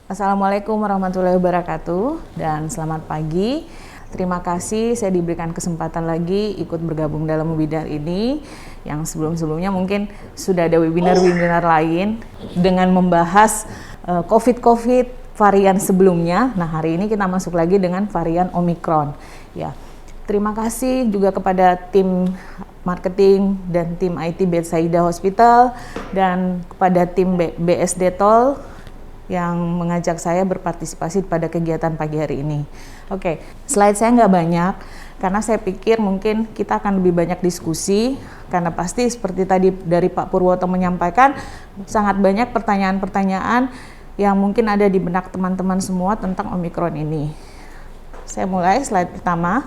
Assalamualaikum warahmatullahi wabarakatuh dan selamat pagi. Terima kasih saya diberikan kesempatan lagi ikut bergabung dalam webinar ini yang sebelum-sebelumnya mungkin sudah ada webinar-webinar lain dengan membahas COVID varian sebelumnya. Nah, hari ini kita masuk lagi dengan varian Omicron. Ya. Terima kasih juga kepada tim marketing dan tim IT Bethsaida Hospital dan kepada tim BSD Tol yang mengajak saya berpartisipasi pada kegiatan pagi hari ini. Oke, slide saya nggak banyak karena saya pikir mungkin kita akan lebih banyak diskusi karena pasti seperti tadi dari Pak Purwoto menyampaikan sangat banyak pertanyaan-pertanyaan yang mungkin ada di benak teman-teman semua tentang Omicron ini. Saya mulai slide pertama.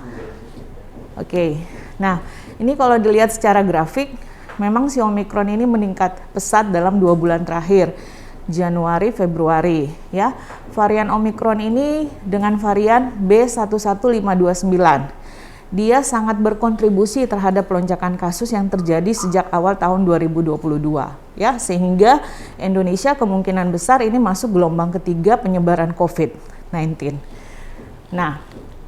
Oke, nah ini kalau dilihat secara grafik, memang si Omicron ini meningkat pesat dalam 2 bulan terakhir, Januari, Februari. Ya, varian Omicron ini dengan varian B11529, dia sangat berkontribusi terhadap lonjakan kasus yang terjadi sejak awal tahun 2022. Ya, sehingga Indonesia kemungkinan besar ini masuk gelombang ketiga penyebaran COVID-19. Nah,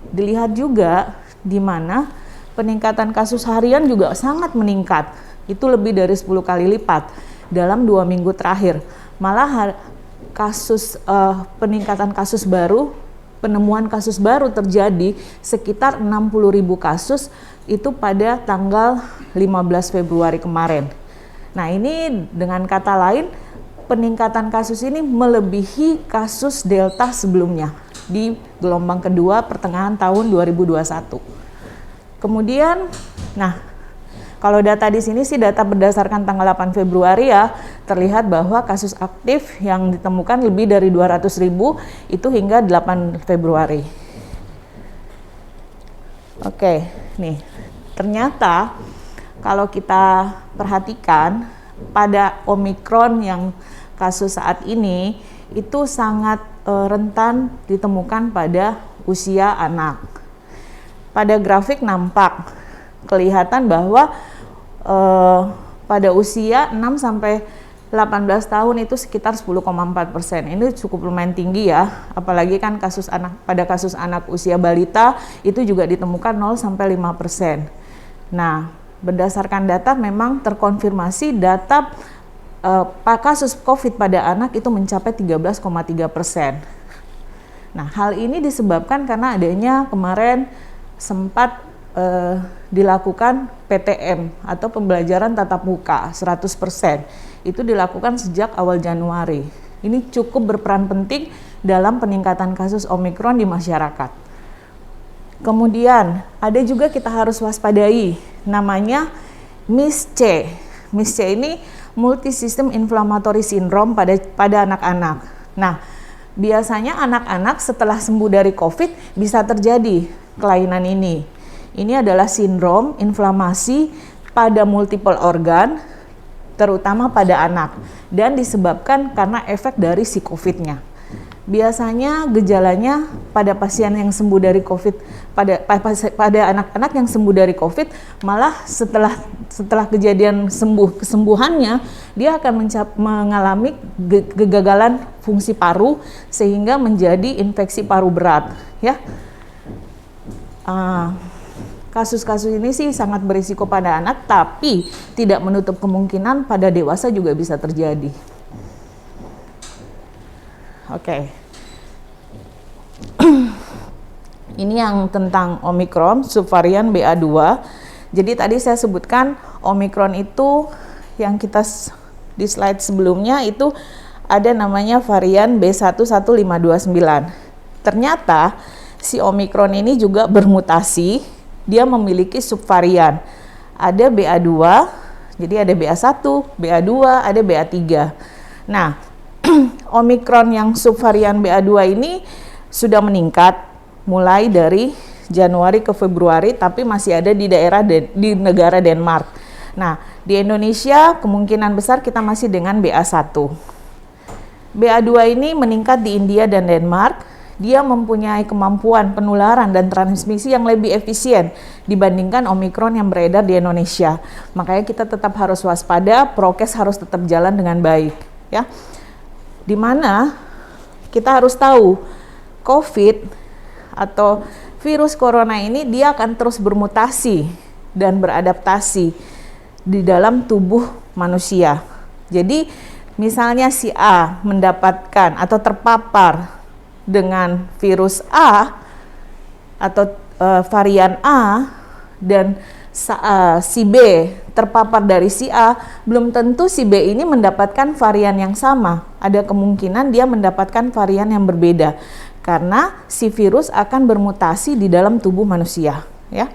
dilihat juga di mana peningkatan kasus harian juga sangat meningkat. Itu lebih dari 10 kali lipat dalam 2 minggu terakhir. Malah peningkatan kasus baru, penemuan kasus baru terjadi sekitar 60.000 kasus itu pada tanggal 15 Februari kemarin. Nah, ini dengan kata lain peningkatan kasus ini melebihi kasus Delta sebelumnya di gelombang kedua pertengahan tahun 2021. Kemudian, nah, kalau data di sini sih data berdasarkan tanggal 8 Februari ya, terlihat bahwa kasus aktif yang ditemukan lebih dari 200.000 itu hingga 8 Februari. Oke, nih, ternyata kalau kita perhatikan pada Omicron yang kasus saat ini itu sangat rentan ditemukan pada usia anak. Pada grafik nampak kelihatan bahwa pada usia 6 sampai 18 tahun itu sekitar 10,4%. Ini cukup lumayan tinggi ya, apalagi kan pada kasus anak usia balita itu juga ditemukan 0 sampai 5%. Nah, berdasarkan data memang terkonfirmasi data kasus COVID pada anak itu mencapai 13,3%. Nah, hal ini disebabkan karena adanya kemarin sempat dilakukan PTM atau pembelajaran tatap muka 100%. Itu dilakukan sejak awal Januari. Ini cukup berperan penting dalam peningkatan kasus Omicron di masyarakat. Kemudian, ada juga kita harus waspadai, namanya MIS-C. MIS-C ini Multisystem Inflammatory Syndrome pada anak-anak. Nah, biasanya anak-anak setelah sembuh dari COVID bisa terjadi kelainan ini. Ini adalah sindrom inflamasi pada multiple organ, terutama pada anak, dan disebabkan karena efek dari si COVID-nya. Biasanya gejalanya pada pasien yang sembuh dari COVID, pada anak-anak yang sembuh dari COVID, malah setelah kejadian kesembuhannya, dia akan mengalami kegagalan fungsi paru sehingga menjadi infeksi paru berat. Ya, kasus-kasus ini sih sangat berisiko pada anak, tapi tidak menutup kemungkinan pada dewasa juga bisa terjadi. Oke. Ini yang tentang Omicron subvarian BA2. Jadi tadi saya sebutkan Omicron itu yang kita di slide sebelumnya itu ada namanya varian B11529. Ternyata si Omicron ini juga bermutasi, dia memiliki subvarian. Ada BA2, jadi ada BA1, BA2, ada BA3. Nah, Omicron yang subvarian BA2 ini sudah meningkat mulai dari Januari ke Februari, tapi masih ada di di negara Denmark. Nah, di Indonesia kemungkinan besar kita masih dengan BA1. BA2 ini meningkat di India dan Denmark. Dia mempunyai kemampuan penularan dan transmisi yang lebih efisien dibandingkan Omicron yang beredar di Indonesia. Makanya kita tetap harus waspada, prokes harus tetap jalan dengan baik, ya. Di mana kita harus tahu COVID atau virus corona ini dia akan terus bermutasi dan beradaptasi di dalam tubuh manusia. Jadi misalnya si A mendapatkan atau terpapar dengan virus A atau varian A, dan si B terpapar dari si A, belum tentu si B ini mendapatkan varian yang sama. Ada kemungkinan dia mendapatkan varian yang berbeda karena si virus akan bermutasi di dalam tubuh manusia, ya.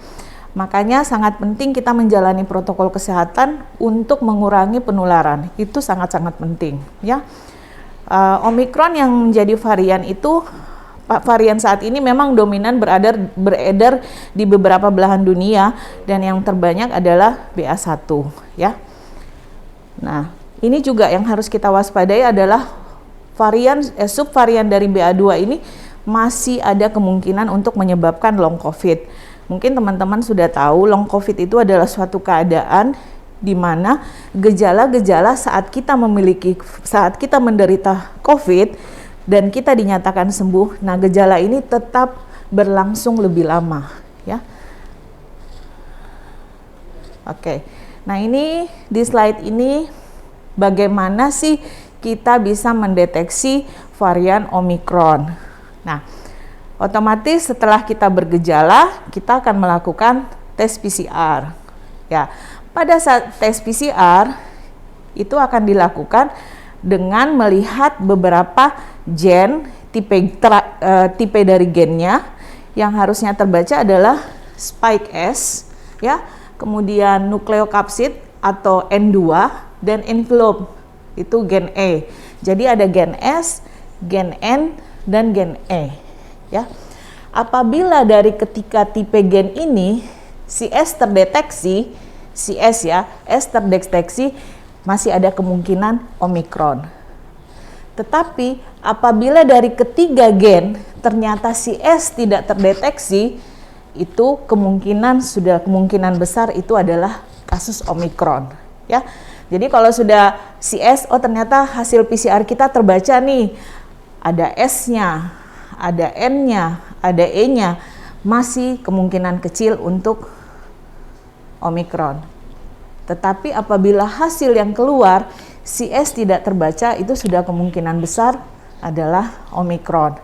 Makanya sangat penting kita menjalani protokol kesehatan untuk mengurangi penularan. Itu sangat-sangat penting, ya. Omikron yang menjadi varian itu, varian saat ini memang dominan beredar di beberapa belahan dunia, dan yang terbanyak adalah BA1, ya. Nah, ini juga yang harus kita waspadai adalah subvarian dari BA2 ini masih ada kemungkinan untuk menyebabkan long COVID. Mungkin teman-teman sudah tahu long COVID itu adalah suatu keadaan di mana gejala-gejala saat kita menderita COVID dan kita dinyatakan sembuh, nah gejala ini tetap berlangsung lebih lama, ya. Oke, nah ini di slide ini bagaimana sih kita bisa mendeteksi varian Omikron. Nah, otomatis setelah kita bergejala, kita akan melakukan tes PCR. Ya, pada saat tes PCR itu akan dilakukan dengan melihat beberapa gen, tipe dari gennya. Yang harusnya terbaca adalah spike S, ya, kemudian nukleokapsid atau N2, dan envelope itu gen E. Jadi ada gen S, gen N, dan gen E, ya. Apabila dari ketiga tipe gen ini si S terdeteksi, masih ada kemungkinan Omikron. Tetapi apabila dari ketiga gen ternyata si S tidak terdeteksi, itu kemungkinan besar itu adalah kasus Omikron, ya. Jadi kalau sudah si S, oh ternyata hasil PCR kita terbaca nih, ada S-nya, ada N-nya, ada E-nya, masih kemungkinan kecil untuk Omikron. Tetapi apabila hasil yang keluar si S tidak terbaca, itu sudah kemungkinan besar adalah Omikron.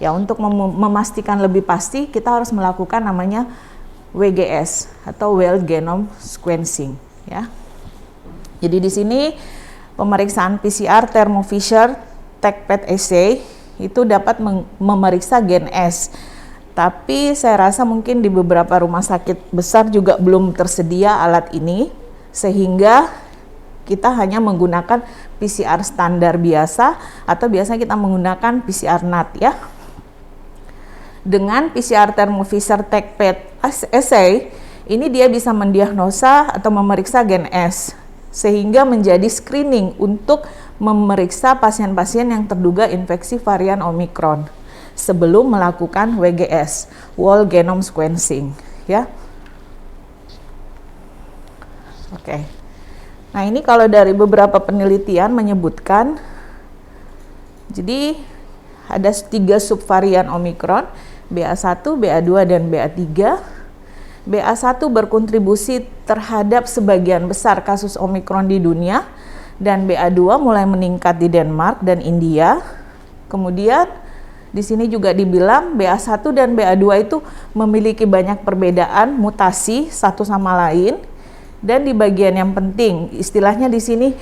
Ya, untuk memastikan lebih pasti kita harus melakukan namanya WGS atau Whole Genome Sequencing, ya. Jadi di sini pemeriksaan PCR Thermo Fisher TaqPath Assay itu dapat memeriksa gen S. Tapi saya rasa mungkin di beberapa rumah sakit besar juga belum tersedia alat ini, sehingga kita hanya menggunakan PCR standar biasa atau biasanya kita menggunakan PCR NAT, ya. Dengan PCR Thermo Fisher TaqPath Assay ini dia bisa mendiagnosa atau memeriksa gen S, sehingga menjadi screening untuk memeriksa pasien-pasien yang terduga infeksi varian Omikron sebelum melakukan WGS, Whole Genome Sequencing, ya. Oke. Nah, ini kalau dari beberapa penelitian menyebutkan, jadi ada 3 subvarian Omikron, BA1, BA2, dan BA3. BA1 berkontribusi terhadap sebagian besar kasus Omikron di dunia, dan BA2 mulai meningkat di Denmark dan India. Kemudian di sini juga dibilang BA1 dan BA2 itu memiliki banyak perbedaan mutasi satu sama lain, dan di bagian yang penting istilahnya di sini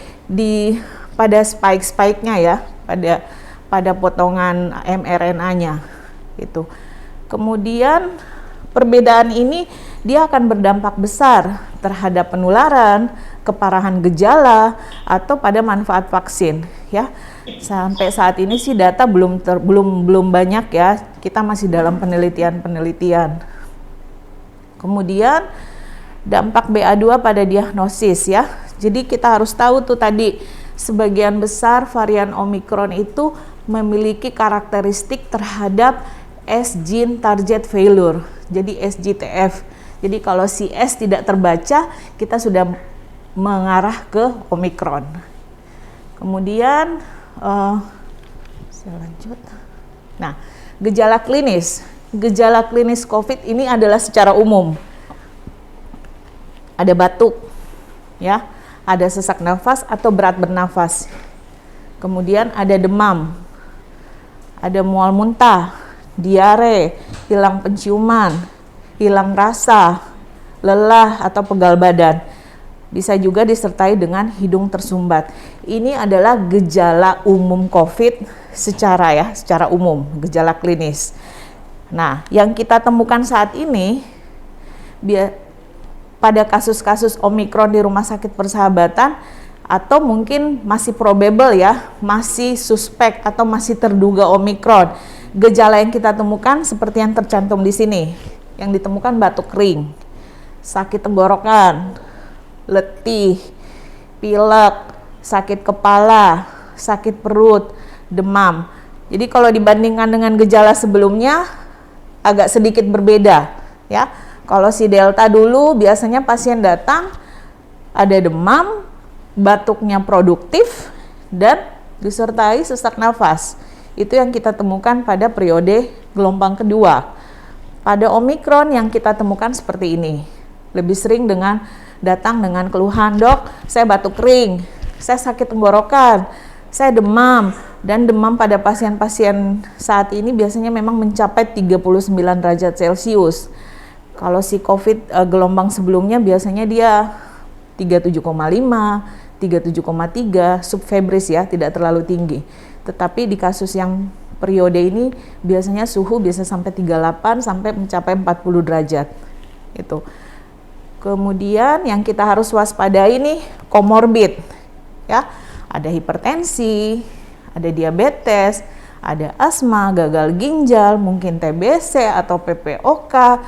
pada spike-nya, ya, pada potongan mRNA-nya itu. Kemudian perbedaan ini dia akan berdampak besar terhadap penularan, keparahan gejala, atau pada manfaat vaksin, ya. Sampai saat ini sih data belum banyak, ya. Kita masih dalam penelitian. Kemudian dampak BA2 pada diagnosis, ya. Jadi kita harus tahu tuh tadi sebagian besar varian Omikron itu memiliki karakteristik terhadap S gene target failure, jadi SGTF. Jadi kalau si S tidak terbaca, kita sudah mengarah ke Omikron. Kemudian Saya lanjut. Nah, gejala klinis. Gejala klinis COVID ini adalah secara umum. Ada batuk, ya, ada sesak nafas atau berat bernafas. Kemudian ada demam, ada mual muntah, diare, hilang penciuman, hilang rasa, lelah atau pegal badan. Bisa juga disertai dengan hidung tersumbat. Ini adalah gejala umum COVID secara umum, gejala klinis. Nah, yang kita temukan saat ini pada kasus-kasus Omikron di Rumah Sakit Persahabatan atau mungkin masih probable ya, masih suspek atau masih terduga Omikron. Gejala yang kita temukan seperti yang tercantum di sini. Yang ditemukan batuk kering, sakit tenggorokan, letih, pilek, sakit kepala, sakit perut, demam. Jadi kalau dibandingkan dengan gejala sebelumnya agak sedikit berbeda ya. Kalau si Delta dulu biasanya pasien datang ada demam, batuknya produktif dan disertai sesak nafas. Itu yang kita temukan pada periode gelombang kedua. Pada Omikron yang kita temukan seperti ini. Lebih sering datang dengan keluhan, "Dok, saya batuk kering, saya sakit tenggorokan, saya demam." Dan demam pada pasien-pasien saat ini biasanya memang mencapai 39 derajat Celcius. Kalau si COVID gelombang sebelumnya biasanya dia 37,5, 37,3, subfebris ya, tidak terlalu tinggi. Tetapi di kasus yang periode ini biasanya suhu bisa sampai 38 sampai mencapai 40 derajat. Itu. Kemudian yang kita harus waspadai nih komorbid ya. Ada hipertensi, ada diabetes, ada asma, gagal ginjal, mungkin TBC atau PPOK.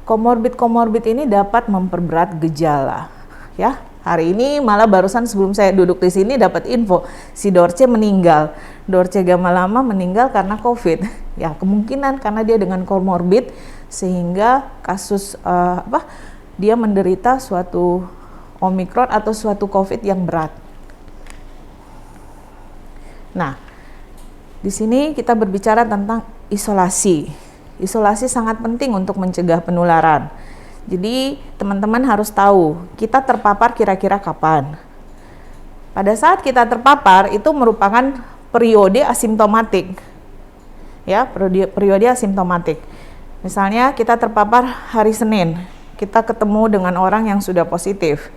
Komorbid ini dapat memperberat gejala. Ya, hari ini malah barusan sebelum saya duduk di sini dapat info si Dorce meninggal. Dorce Gamalama meninggal karena COVID. Ya, kemungkinan karena dia dengan komorbid sehingga kasus dia menderita suatu Omikron atau suatu COVID yang berat. Nah, di sini kita berbicara tentang isolasi. Isolasi sangat penting untuk mencegah penularan. Jadi, teman-teman harus tahu, kita terpapar kira-kira kapan. Pada saat kita terpapar, itu merupakan periode asimptomatik. Ya, periode asimptomatik. Misalnya, kita terpapar hari Senin, kita ketemu dengan orang yang sudah positif.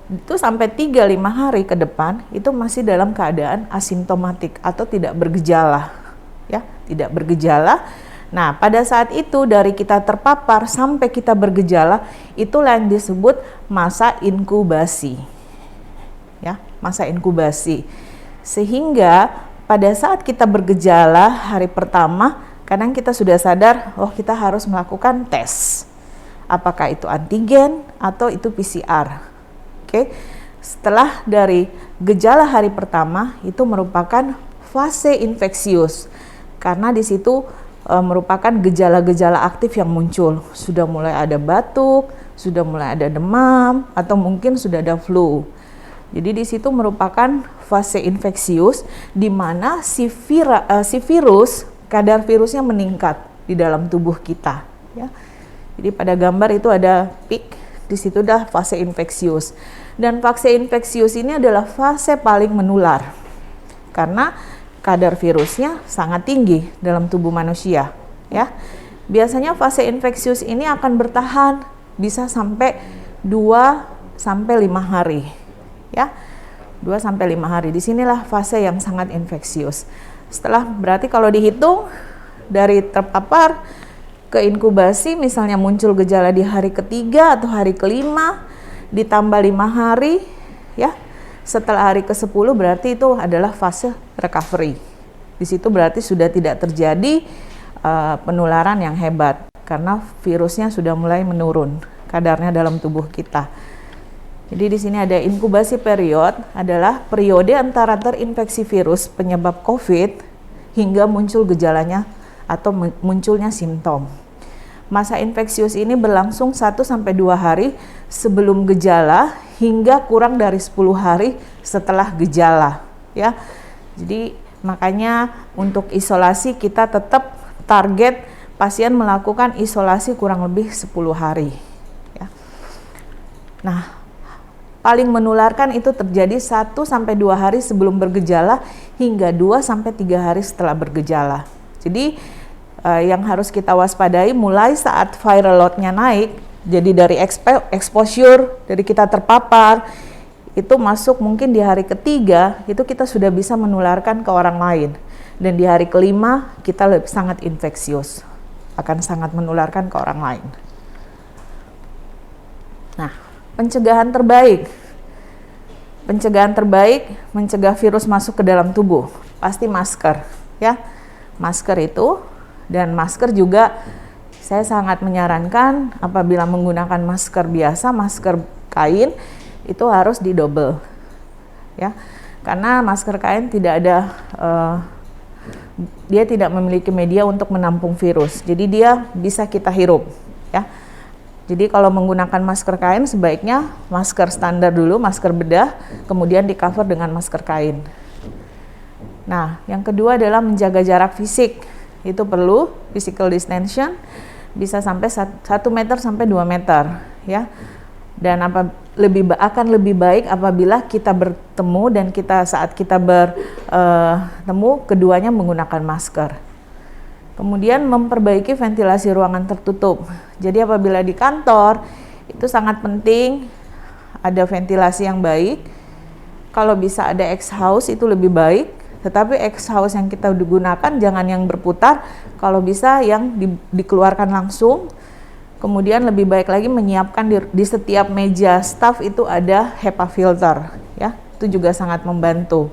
Itu sampai 3-5 hari ke depan itu masih dalam keadaan asimptomatik atau tidak bergejala ya, tidak bergejala. Nah, pada saat itu dari kita terpapar sampai kita bergejala itulah yang disebut masa inkubasi. Ya, masa inkubasi. Sehingga pada saat kita bergejala hari pertama, kadang kita sudah sadar, oh kita harus melakukan tes. Apakah itu antigen atau itu PCR. Oke. Setelah dari gejala hari pertama itu merupakan fase infeksius karena di situ merupakan gejala-gejala aktif yang muncul. Sudah mulai ada batuk, sudah mulai ada demam atau mungkin sudah ada flu. Jadi di situ merupakan fase infeksius di mana si virus, kadar virusnya meningkat di dalam tubuh kita ya. Jadi pada gambar itu ada peak, di situ dah fase infeksius. Dan fase infeksius ini adalah fase paling menular karena kadar virusnya sangat tinggi dalam tubuh manusia ya. Biasanya fase infeksius ini akan bertahan bisa sampai 2-5 hari ya. 2-5 hari. Disinilah fase yang sangat infeksius. Setelah berarti kalau dihitung dari terpapar ke inkubasi misalnya muncul gejala di hari ketiga atau hari kelima ditambah 5 hari ya, setelah hari ke-10 berarti itu adalah fase recovery. Di situ berarti sudah tidak terjadi penularan yang hebat karena virusnya sudah mulai menurun kadarnya dalam tubuh kita. Jadi di sini ada inkubasi period adalah periode antara terinfeksi virus penyebab COVID hingga muncul gejalanya atau munculnya simptom. Masa infeksius ini berlangsung 1-2 hari sebelum gejala hingga kurang dari 10 hari setelah gejala ya. Jadi Makanya untuk isolasi kita tetap target pasien melakukan isolasi kurang lebih 10 hari. Ya. Nah, paling menularkan itu terjadi 1-2 hari sebelum bergejala hingga 2-3 hari setelah bergejala. Jadi yang harus kita waspadai mulai saat viral load-nya naik, jadi dari exposure, dari kita terpapar, itu masuk mungkin di hari ketiga, itu kita sudah bisa menularkan ke orang lain. Dan di hari kelima, kita sangat infeksius, akan sangat menularkan ke orang lain. Nah, pencegahan terbaik mencegah virus masuk ke dalam tubuh, pasti masker, ya. Masker itu, dan masker juga saya sangat menyarankan apabila menggunakan masker biasa, masker kain, itu harus didouble, ya. Karena masker kain tidak ada, dia tidak memiliki media untuk menampung virus, jadi dia bisa kita hirup, ya. Jadi kalau menggunakan masker kain sebaiknya masker standar dulu, masker bedah, kemudian di cover dengan masker kain. Nah, yang kedua adalah menjaga jarak fisik. Itu perlu physical distancing, bisa sampai 1 meter sampai 2 meter, ya. Dan akan lebih baik apabila kita bertemu dan saat kita bertemu keduanya menggunakan masker. Kemudian memperbaiki ventilasi ruangan tertutup. Jadi apabila di kantor itu sangat penting ada ventilasi yang baik. Kalau bisa ada exhaust itu lebih baik. Tetapi exhaust yang kita gunakan jangan yang berputar. Kalau bisa yang dikeluarkan langsung. Kemudian lebih baik lagi menyiapkan di setiap meja staff itu ada HEPA filter, ya. Itu juga sangat membantu.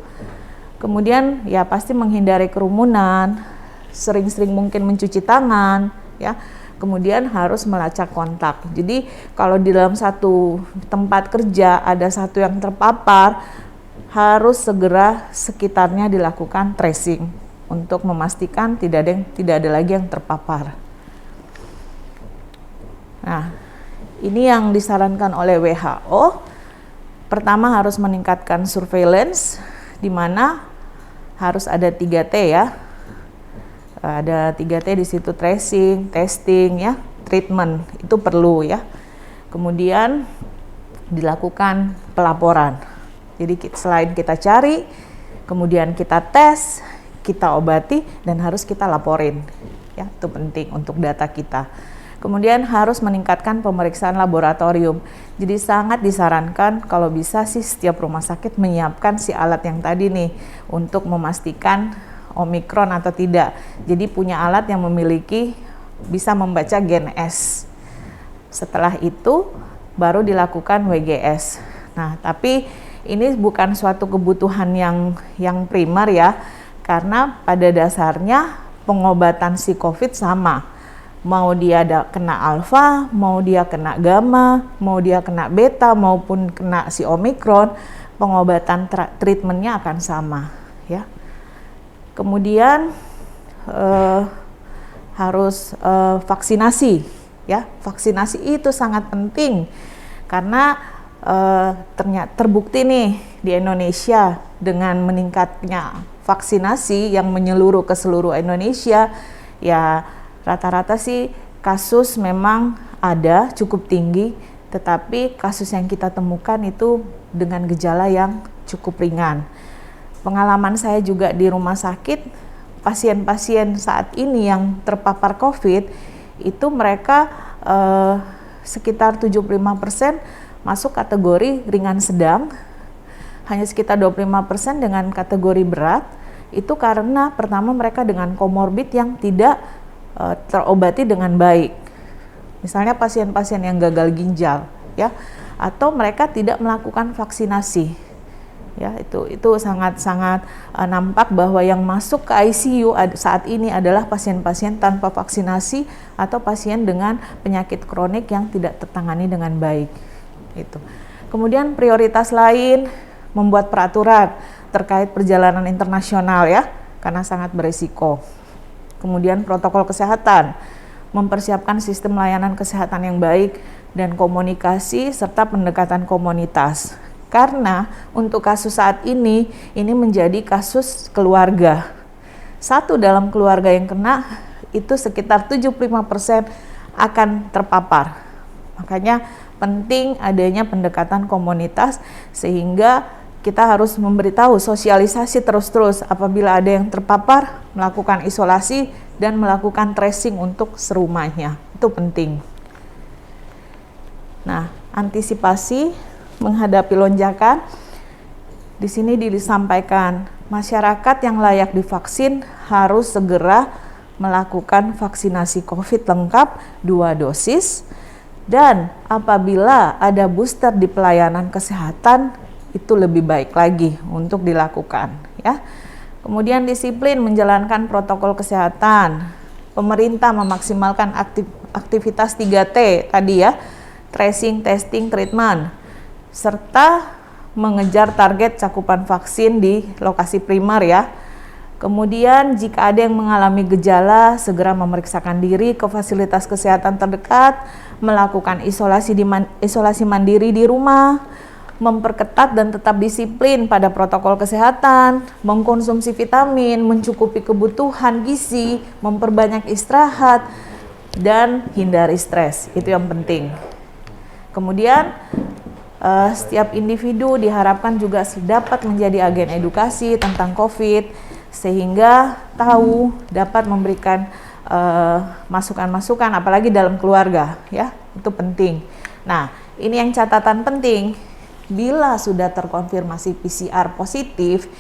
Kemudian ya pasti menghindari kerumunan, sering-sering mungkin mencuci tangan, ya. Kemudian harus melacak kontak. Jadi kalau di dalam satu tempat kerja ada satu yang terpapar, harus segera sekitarnya dilakukan tracing untuk memastikan tidak ada lagi yang terpapar. Nah, ini yang disarankan oleh WHO. Pertama harus meningkatkan surveillance, di mana harus ada 3T, ya. Ada 3T di situ, tracing, testing, ya, treatment, itu perlu, ya. Kemudian dilakukan pelaporan. Jadi selain kita cari, kemudian kita tes, kita obati, dan harus kita laporin, ya, itu penting untuk data kita. Kemudian harus meningkatkan pemeriksaan laboratorium. Jadi sangat disarankan kalau bisa sih setiap rumah sakit menyiapkan si alat yang tadi nih untuk memastikan Omikron atau tidak. Jadi punya alat yang bisa membaca gen S. Setelah itu baru dilakukan WGS. Nah, tapi ini bukan suatu kebutuhan yang primer, ya. Karena pada dasarnya pengobatan si COVID sama. Mau dia kena alfa, mau dia kena gamma, mau dia kena beta, maupun kena si Omikron, pengobatan treatmentnya akan sama, ya. Kemudian harus vaksinasi, ya. Vaksinasi itu sangat penting karena ternyata terbukti nih di Indonesia dengan meningkatnya vaksinasi yang menyeluruh ke seluruh Indonesia, ya. Rata-rata sih kasus memang ada cukup tinggi, tetapi kasus yang kita temukan itu dengan gejala yang cukup ringan. Pengalaman saya juga di rumah sakit, pasien-pasien saat ini yang terpapar COVID, itu mereka sekitar 75% masuk kategori ringan sedang, hanya sekitar 25% dengan kategori berat. Itu karena pertama mereka dengan komorbid yang tidak terobati dengan baik. Misalnya pasien-pasien yang gagal ginjal, ya, atau mereka tidak melakukan vaksinasi. Ya, itu sangat-sangat nampak bahwa yang masuk ke ICU saat ini adalah pasien-pasien tanpa vaksinasi atau pasien dengan penyakit kronik yang tidak tertangani dengan baik. Itu. Kemudian prioritas lain membuat peraturan terkait perjalanan internasional, ya, karena sangat berisiko. Kemudian protokol kesehatan, mempersiapkan sistem layanan kesehatan yang baik dan komunikasi serta pendekatan komunitas. Karena untuk kasus saat ini menjadi kasus keluarga. Satu dalam keluarga yang kena itu sekitar 75% akan terpapar. Makanya penting adanya pendekatan komunitas sehingga kita harus memberitahu, sosialisasi terus-terus apabila ada yang terpapar, melakukan isolasi dan melakukan tracing untuk serumahnya. Itu penting. Nah, antisipasi menghadapi lonjakan, di sini disampaikan masyarakat yang layak divaksin harus segera melakukan vaksinasi COVID lengkap 2 dosis, dan apabila ada booster di pelayanan kesehatan itu lebih baik lagi untuk dilakukan ya. Kemudian disiplin menjalankan protokol kesehatan. Pemerintah memaksimalkan aktivitas 3T tadi ya, tracing, testing, treatment, serta mengejar target cakupan vaksin di lokasi primer ya. Kemudian jika ada yang mengalami gejala, segera memeriksakan diri ke fasilitas kesehatan terdekat, melakukan isolasi mandiri di rumah, memperketat dan tetap disiplin pada protokol kesehatan, mengkonsumsi vitamin, mencukupi kebutuhan gizi, memperbanyak istirahat, dan hindari stres. Itu yang penting. Kemudian setiap individu diharapkan juga dapat menjadi agen edukasi tentang COVID sehingga tahu, dapat memberikan masukan-masukan apalagi dalam keluarga ya, itu penting. Nah, ini yang catatan penting, bila sudah terkonfirmasi PCR positif,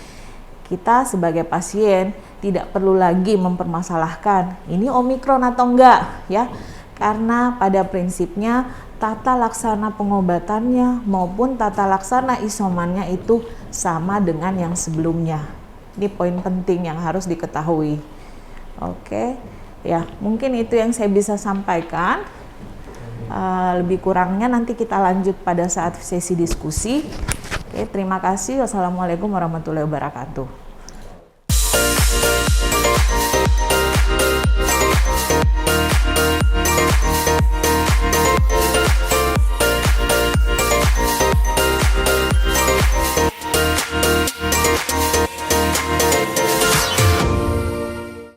kita sebagai pasien tidak perlu lagi mempermasalahkan ini Omikron atau enggak ya, karena pada prinsipnya tata laksana pengobatannya maupun tata laksana isomannya itu sama dengan yang sebelumnya. Ini poin penting yang harus diketahui. Oke, ya mungkin itu yang saya bisa sampaikan. Lebih kurangnya nanti kita lanjut pada saat sesi diskusi. Oke, terima kasih. Wassalamualaikum warahmatullahi wabarakatuh.